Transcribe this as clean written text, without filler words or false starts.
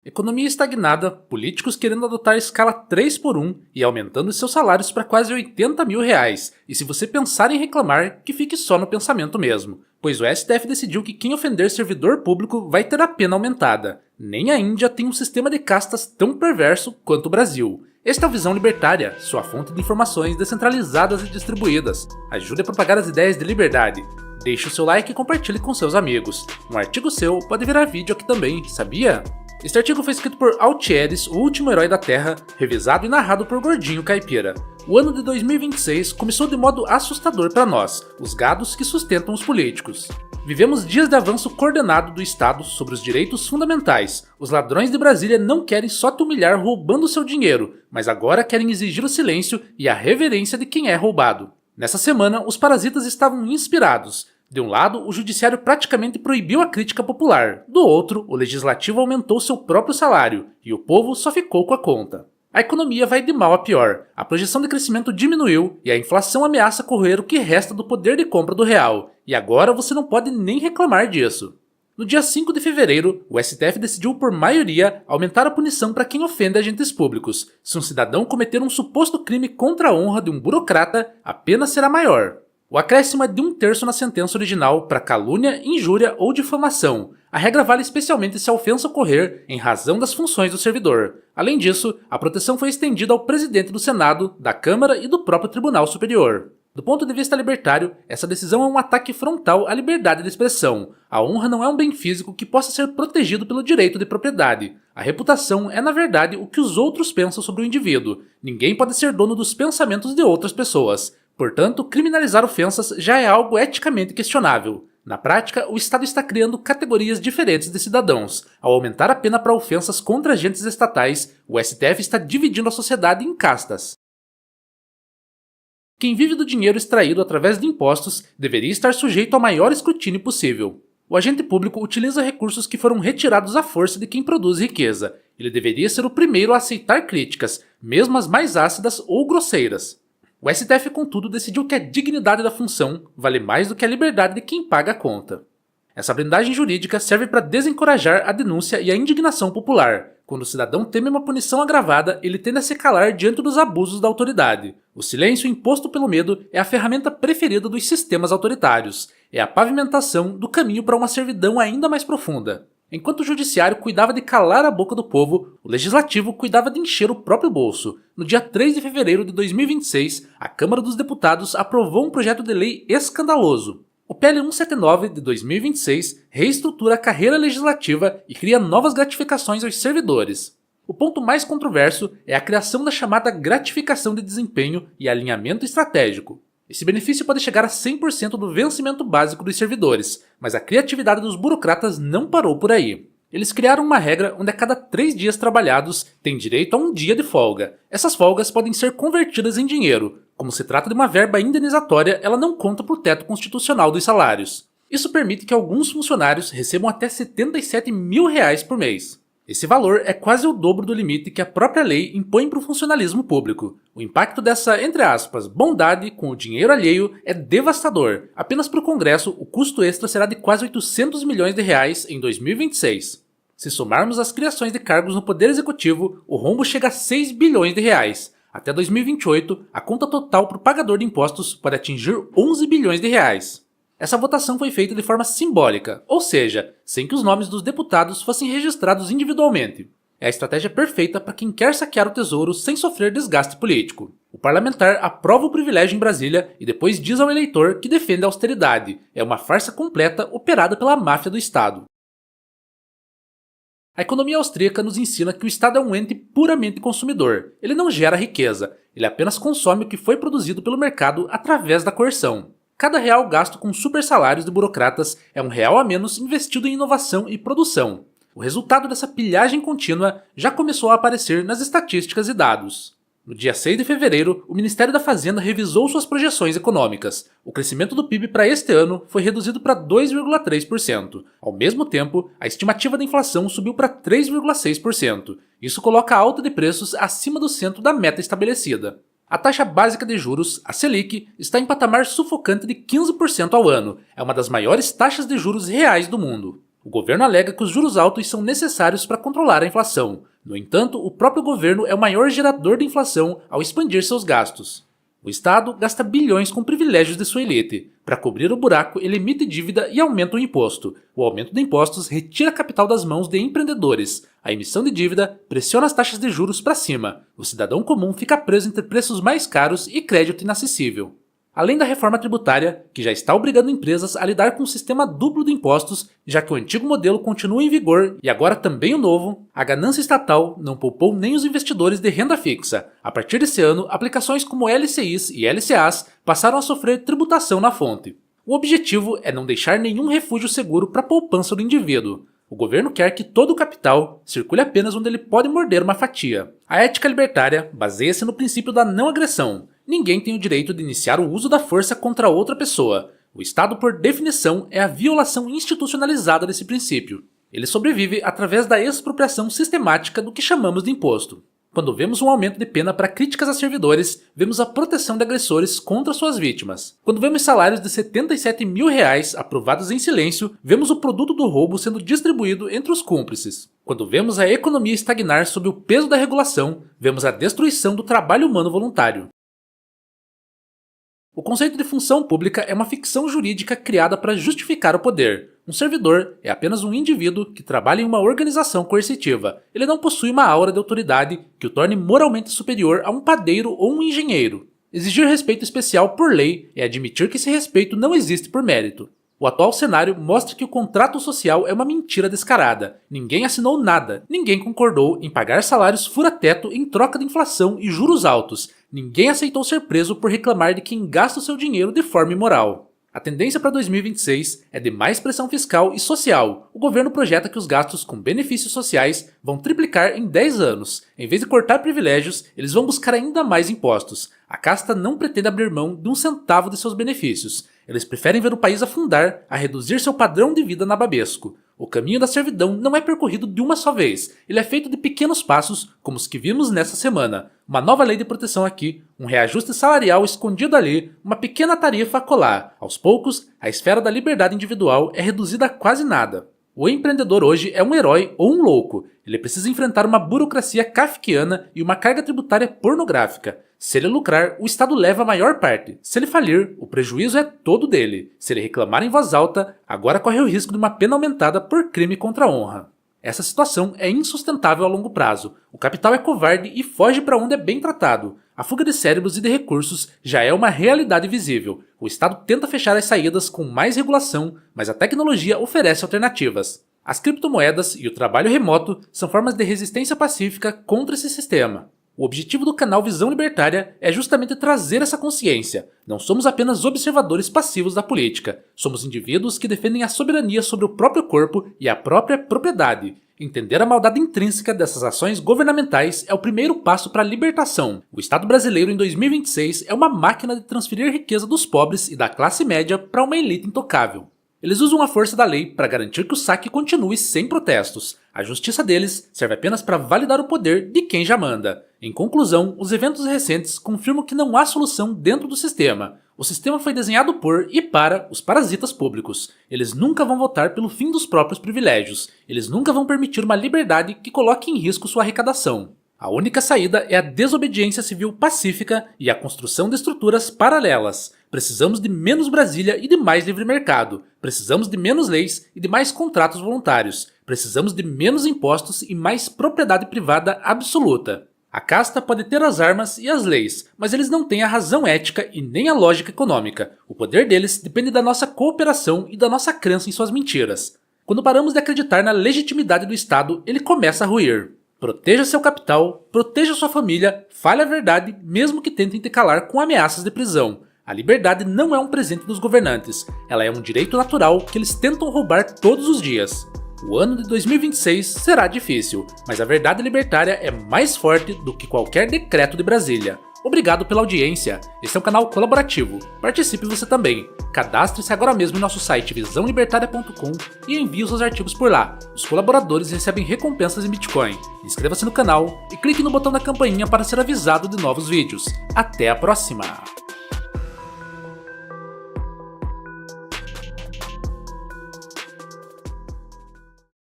Economia estagnada, políticos querendo adotar escala 3 por 1 e aumentando seus salários para quase 80 mil reais. E se você pensar em reclamar, que fique só no pensamento mesmo. Pois o STF decidiu que quem ofender servidor público vai ter a pena aumentada. Nem a Índia tem um sistema de castas tão perverso quanto o Brasil. Esta é a Visão Libertária, sua fonte de informações descentralizadas e distribuídas. Ajude a propagar as ideias de liberdade. Deixe o seu like e compartilhe com seus amigos. Um artigo seu pode virar vídeo aqui também, sabia? Este artigo foi escrito por Altieres, o último herói da Terra, revisado e narrado por Gordinho Caipira. O ano de 2026 começou de modo assustador para nós, os gados que sustentam os políticos. Vivemos dias de avanço coordenado do Estado sobre os direitos fundamentais. Os ladrões de Brasília não querem só te humilhar roubando seu dinheiro, mas agora querem exigir o silêncio e a reverência de quem é roubado. Nessa semana, os parasitas estavam inspirados. De um lado, o judiciário praticamente proibiu a crítica popular. Do outro, o legislativo aumentou seu próprio salário, e o povo só ficou com a conta. A economia vai de mal a pior, a projeção de crescimento diminuiu e a inflação ameaça corroer o que resta do poder de compra do real. E agora você não pode nem reclamar disso. No dia 5 de fevereiro, o STF decidiu por maioria aumentar a punição para quem ofende agentes públicos. Se um cidadão cometer um suposto crime contra a honra de um burocrata, a pena será maior. O acréscimo é de 1/3 na sentença original para calúnia, injúria ou difamação. A regra vale especialmente se a ofensa ocorrer em razão das funções do servidor. Além disso, a proteção foi estendida ao presidente do Senado, da Câmara e do próprio Tribunal Superior. Do ponto de vista libertário, essa decisão é um ataque frontal à liberdade de expressão. A honra não é um bem físico que possa ser protegido pelo direito de propriedade. A reputação é, na verdade, o que os outros pensam sobre o indivíduo. Ninguém pode ser dono dos pensamentos de outras pessoas. Portanto, criminalizar ofensas já é algo eticamente questionável. Na prática, o Estado está criando categorias diferentes de cidadãos. Ao aumentar a pena para ofensas contra agentes estatais, o STF está dividindo a sociedade em castas. Quem vive do dinheiro extraído através de impostos deveria estar sujeito ao maior escrutínio possível. O agente público utiliza recursos que foram retirados à força de quem produz riqueza. Ele deveria ser o primeiro a aceitar críticas, mesmo as mais ácidas ou grosseiras. O STF, contudo, decidiu que a dignidade da função vale mais do que a liberdade de quem paga a conta. Essa blindagem jurídica serve para desencorajar a denúncia e a indignação popular. Quando o cidadão teme uma punição agravada, ele tende a se calar diante dos abusos da autoridade. O silêncio imposto pelo medo é a ferramenta preferida dos sistemas autoritários. É a pavimentação do caminho para uma servidão ainda mais profunda. Enquanto o judiciário cuidava de calar a boca do povo, o legislativo cuidava de encher o próprio bolso. No dia 3 de fevereiro de 2026, a Câmara dos Deputados aprovou um projeto de lei escandaloso. O PL 179 de 2026 reestrutura a carreira legislativa e cria novas gratificações aos servidores. O ponto mais controverso é a criação da chamada gratificação de desempenho e alinhamento estratégico. Esse benefício pode chegar a 100% do vencimento básico dos servidores, mas a criatividade dos burocratas não parou por aí. Eles criaram uma regra onde a cada 3 dias trabalhados tem direito a um dia de folga. Essas folgas podem ser convertidas em dinheiro. Como se trata de uma verba indenizatória, ela não conta para o teto constitucional dos salários. Isso permite que alguns funcionários recebam até R$ 77 mil por mês. Esse valor é quase o dobro do limite que a própria lei impõe para o funcionalismo público. O impacto dessa, entre aspas, bondade com o dinheiro alheio é devastador. Apenas para o Congresso, o custo extra será de quase 800 milhões de reais em 2026. Se somarmos as criações de cargos no Poder Executivo, o rombo chega a 6 bilhões de reais. Até 2028, a conta total para o pagador de impostos pode atingir 11 bilhões de reais. Essa votação foi feita de forma simbólica, ou seja, sem que os nomes dos deputados fossem registrados individualmente. É a estratégia perfeita para quem quer saquear o tesouro sem sofrer desgaste político. O parlamentar aprova o privilégio em Brasília e depois diz ao eleitor que defende a austeridade. É uma farsa completa operada pela máfia do Estado. A economia austríaca nos ensina que o Estado é um ente puramente consumidor. Ele não gera riqueza, ele apenas consome o que foi produzido pelo mercado através da coerção. Cada real gasto com super salários de burocratas é um real a menos investido em inovação e produção. O resultado dessa pilhagem contínua já começou a aparecer nas estatísticas e dados. No dia 6 de fevereiro, o Ministério da Fazenda revisou suas projeções econômicas. O crescimento do PIB para este ano foi reduzido para 2,3%. Ao mesmo tempo, a estimativa da inflação subiu para 3,6%. Isso coloca a alta de preços acima do centro da meta estabelecida. A taxa básica de juros, a Selic, está em patamar sufocante de 15% ao ano. É uma das maiores taxas de juros reais do mundo. O governo alega que os juros altos são necessários para controlar a inflação. No entanto, o próprio governo é o maior gerador de inflação ao expandir seus gastos. O Estado gasta bilhões com privilégios de sua elite. Para cobrir o buraco, ele emite dívida e aumenta o imposto. O aumento de impostos retira capital das mãos de empreendedores. A emissão de dívida pressiona as taxas de juros para cima. O cidadão comum fica preso entre preços mais caros e crédito inacessível. Além da reforma tributária, que já está obrigando empresas a lidar com um sistema duplo de impostos, já que o antigo modelo continua em vigor e agora também o novo, a ganância estatal não poupou nem os investidores de renda fixa. A partir desse ano, aplicações como LCIs e LCAs passaram a sofrer tributação na fonte. O objetivo é não deixar nenhum refúgio seguro para a poupança do indivíduo. O governo quer que todo o capital circule apenas onde ele pode morder uma fatia. A ética libertária baseia-se no princípio da não agressão. Ninguém tem o direito de iniciar o uso da força contra outra pessoa. O Estado, por definição, é a violação institucionalizada desse princípio. Ele sobrevive através da expropriação sistemática do que chamamos de imposto. Quando vemos um aumento de pena para críticas a servidores, vemos a proteção de agressores contra suas vítimas. Quando vemos salários de R$77 mil aprovados em silêncio, vemos o produto do roubo sendo distribuído entre os cúmplices. Quando vemos a economia estagnar sob o peso da regulação, vemos a destruição do trabalho humano voluntário. O conceito de função pública é uma ficção jurídica criada para justificar o poder. Um servidor é apenas um indivíduo que trabalha em uma organização coercitiva. Ele não possui uma aura de autoridade que o torne moralmente superior a um padeiro ou um engenheiro. Exigir respeito especial por lei é admitir que esse respeito não existe por mérito. O atual cenário mostra que o contrato social é uma mentira descarada. Ninguém assinou nada. Ninguém concordou em pagar salários fura-teto em troca de inflação e juros altos. Ninguém aceitou ser preso por reclamar de quem gasta o seu dinheiro de forma imoral. A tendência para 2026 é de mais pressão fiscal e social. O governo projeta que os gastos com benefícios sociais vão triplicar em 10 anos. Em vez de cortar privilégios, eles vão buscar ainda mais impostos. A casta não pretende abrir mão de um centavo de seus benefícios. Eles preferem ver o país afundar a reduzir seu padrão de vida nababesco. O caminho da servidão não é percorrido de uma só vez. Ele é feito de pequenos passos, como os que vimos nessa semana. Uma nova lei de proteção aqui, um reajuste salarial escondido ali, uma pequena tarifa a colar. Aos poucos, a esfera da liberdade individual é reduzida a quase nada. O empreendedor hoje é um herói ou um louco. Ele precisa enfrentar uma burocracia kafkiana e uma carga tributária pornográfica. Se ele lucrar, o Estado leva a maior parte. Se ele falir, o prejuízo é todo dele. Se ele reclamar em voz alta, agora corre o risco de uma pena aumentada por crime contra a honra. Essa situação é insustentável a longo prazo. O capital é covarde e foge para onde é bem tratado. A fuga de cérebros e de recursos já é uma realidade visível. O Estado tenta fechar as saídas com mais regulação, mas a tecnologia oferece alternativas. As criptomoedas e o trabalho remoto são formas de resistência pacífica contra esse sistema. O objetivo do canal Visão Libertária é justamente trazer essa consciência. Não somos apenas observadores passivos da política. Somos indivíduos que defendem a soberania sobre o próprio corpo e a própria propriedade. Entender a maldade intrínseca dessas ações governamentais é o primeiro passo para a libertação. O Estado brasileiro em 2026 é uma máquina de transferir riqueza dos pobres e da classe média para uma elite intocável. Eles usam a força da lei para garantir que o saque continue sem protestos. A justiça deles serve apenas para validar o poder de quem já manda. Em conclusão, os eventos recentes confirmam que não há solução dentro do sistema. O sistema foi desenhado por e para os parasitas públicos. Eles nunca vão votar pelo fim dos próprios privilégios. Eles nunca vão permitir uma liberdade que coloque em risco sua arrecadação. A única saída é a desobediência civil pacífica e a construção de estruturas paralelas. Precisamos de menos Brasília e de mais livre mercado. Precisamos de menos leis e de mais contratos voluntários. Precisamos de menos impostos e mais propriedade privada absoluta. A casta pode ter as armas e as leis, mas eles não têm a razão ética e nem a lógica econômica. O poder deles depende da nossa cooperação e da nossa crença em suas mentiras. Quando paramos de acreditar na legitimidade do Estado, ele começa a ruir. Proteja seu capital, proteja sua família, fale a verdade, mesmo que tentem te calar com ameaças de prisão. A liberdade não é um presente dos governantes, ela é um direito natural que eles tentam roubar todos os dias. O ano de 2026 será difícil, mas a verdade libertária é mais forte do que qualquer decreto de Brasília. Obrigado pela audiência. Esse é um canal colaborativo. Participe você também. Cadastre-se agora mesmo em nosso site visãolibertaria.com e envie os seus artigos por lá. Os colaboradores recebem recompensas em Bitcoin. Inscreva-se no canal e clique no botão da campainha para ser avisado de novos vídeos. Até a próxima!